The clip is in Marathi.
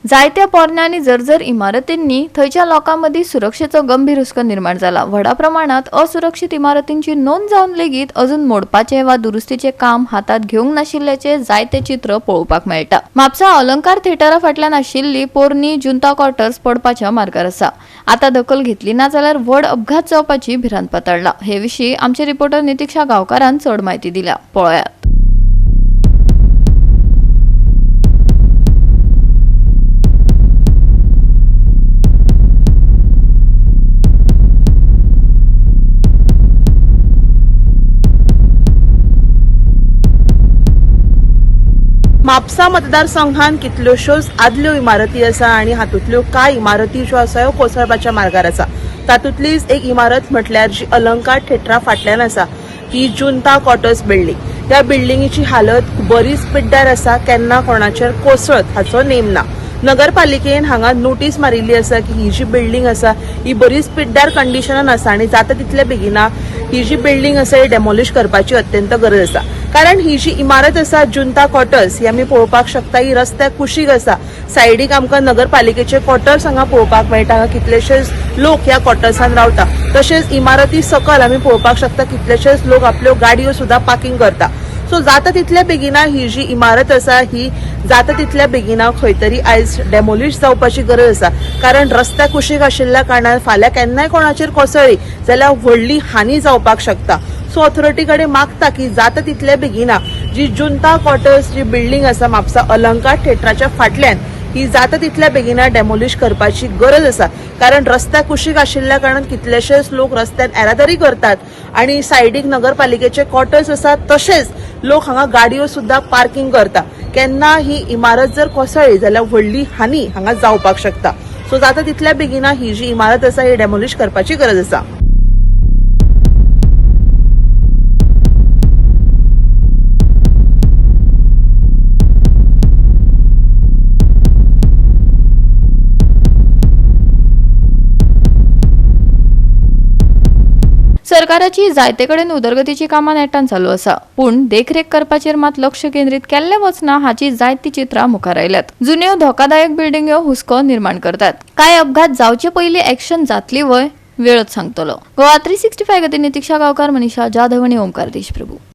जायत्या पोरण्या आणि जर्जर इमारतींनी थंयच्या लोकांमध्ये सुरक्षेचो गंभीर हुस्को निर्माण जाला। व्हडा प्रमाणात असुरक्षित इमारतींची नोंद जावन लेगीत अजून मोडपाचे वा दुरुस्तीचे काम हातात घेवंक नाशिल्ल्याचे जायते चित्र पळोवपाक मेळटा। म्हापसा अलंकार थिएटरा फाटल्यान आशिल्ली पोरणी जुंता क्वार्टर्स पडपाच्या मार्गार आसा। आता दखल घेतली ना जाल्यार व्हड अपघात जावपाची भिरांत पातळ्ळा। हे विशीं आमचे रिपोर्टर नितीक्षा गांवकारान चड म्हायती दिल्या, पळयात। म्हापसा मतदारसंघात कितल्योश्योच आदल्यो इमारती आसा आणि हातूंतल्यो कांय इमारती ज्यो आसा ह्यो कोसळपाच्या मार्गार आसा। तातूंतलीच एक इमारत म्हटल्यार जी अलंकार थिएटरा फाटल्यान आसा ही जुंता क्वार्टर्स बिल्डिंग। त्या बिल्डिंगेची हालत बरीच पिड्ड्यार आसा, केन्ना कोणाचेर कोसळत हाचो नेम ना। नगरपालिकेन हांगा नोटीस मारिल्ली आसा की ही जी बिल्डिंग आसा ही बरीच पिड्ड्यार कंडिशनान आसा आणि जाता तितले बेगिना ही जी बिल्डिंग आसा ही डेमोलिश करपाची अत्यंत गरज आसा। कारण ही जी इमारत आसा जुंता क्वार्टर्स ही आमी पळोवपाक शकता ही रस्त्याक कुशीक आसा। सायडीक आमकां नगरपालिकेचे क्वार्टर्स हांगा पळोवपाक मेळटा। हांगा कितलेशेच लोक ह्या क्वार्टर्सान रावता। तशेंच इमारती सकयल आमी पळोवपाक शकता कितलेशेच लोक आपल्यो गाडयो सुद्धा पार्किंग करता। सो जाता तितल्या बेगिना ही जी इमारत आसा ही जाता तितल्या बेगिना खंय तरी आयज डेमोलिश जावपाची गरज आसा। कारण रस्त्या कुशीक आशिल्ल्या कारणान फाल्यां केन्नाय कोणाचेर कोसळ्ळी जाल्यार व्हडली हानी जावपाक शकता। सो ऑथॉरिटी कडेन मागता की जाता तितल्या बेगिना जी जुंता क्वार्टर्स जी बिल्डिंग आसा म्हापसा अलंकार थिएटराच्या फाटल्यान ही जाता तितल्या बेगिना डेमोलिश करपाची गरज आसा। कारण रस्त्या कुशीक आशिल्ल्या कारणान कितलेशेच लोक रस्त्यान येरादारी करतात आणि सायडीक नगरपालिकेचे क्वार्टर्स आसा, तशेंच लोक हांगा गाडयो सुद्धा पार्किंग करता। केन्ना ही इमारत जर कोसळ्ळी जाल्यार व्हडली हानी हांगा जावपाक शकता। सो जाता तितल्या बेगिना ही जी इमारत आसा ही डेमोलिश करपाची गरज आसा। सरकाराची जायते कडेन उदरगतीची कामां नेटान चालू आसा, पूण देखरेख करपाचेर मात लक्ष केंद्रीत केल्ले वचना हाची जायती चित्रां मुखार आयल्यात। जुन्यो धोकादायक बिल्डिंग्यो हुस्को निर्माण करतात। काय अपघात जावचे पयलीं एक्शन जातली वय वेळच सांगतलो। गोवा 365 खातीर नितीक्षा गांवकार, मनीषा जाधव आनी ओमकार देशप्रभू।